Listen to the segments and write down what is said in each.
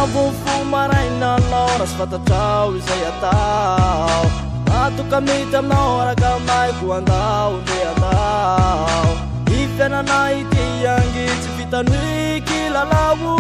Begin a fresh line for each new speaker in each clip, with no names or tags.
Avofo maraina loras fatatrao izay atao Atoka mity aminao arakamay ko andao nde andao Ifianana ity angy tsy vitany kilalao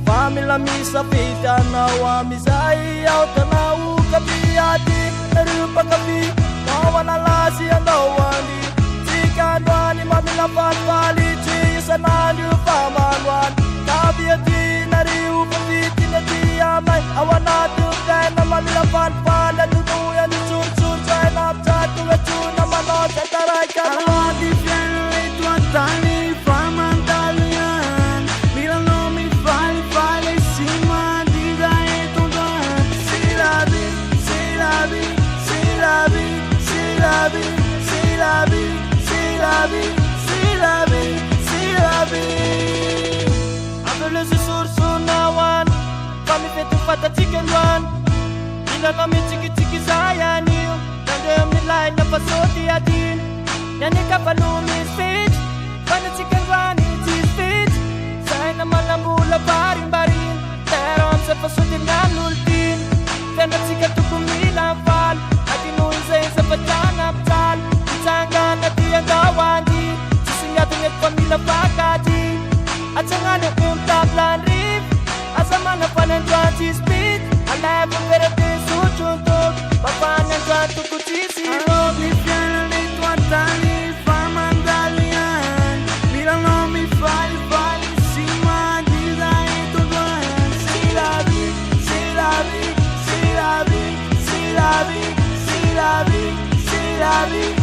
Fa mila misafidy anao amizay ao tanao Kapiady nareo mpakavy Nao analasy andao andy Tsika androany mamila falifaly Tsy isanandro fa manoany Kapiady nareo pavity naty amay Ao anaty gaina mamila falifaly Anunoy anitsorotsoro Zay napitsato atsona manao Zay taray ka
Alati fiaino eto antany fa mandalo yan Milanao mifalifaly sy mandida eto androany C'est la vie, c'est la vie, c'est la vie, c'est la vie, c'est la vie, c'est la vie, c'est la vie, c'est la vie
Ambele susursunawan Kami fetu fatatsika androany Ilana mitsikitsiki zay anio Nandreo milay na pasody adin Yanika palumi speech Fanatsika androany tsisy fitsy Zay na manambola barimbarin Pero amsa pasody ngan'oltin Fianatsika toko mila faly Adinoy zay sa padyana pitaly Itsangana ty angawandy Sisingatong et pamila pakady At sa nga nung yung tablan rip Asa man na panandroan si speed Alapang pero din suchuntog Papanandroan tuko sisiro
Alati fiaino eto antany fa mandalo yan Milanao mifalifaly sy mandida eto androany
C'est la vie, c'est la vie, c'est la vie, c'est la vie, c'est la vie, c'est la vie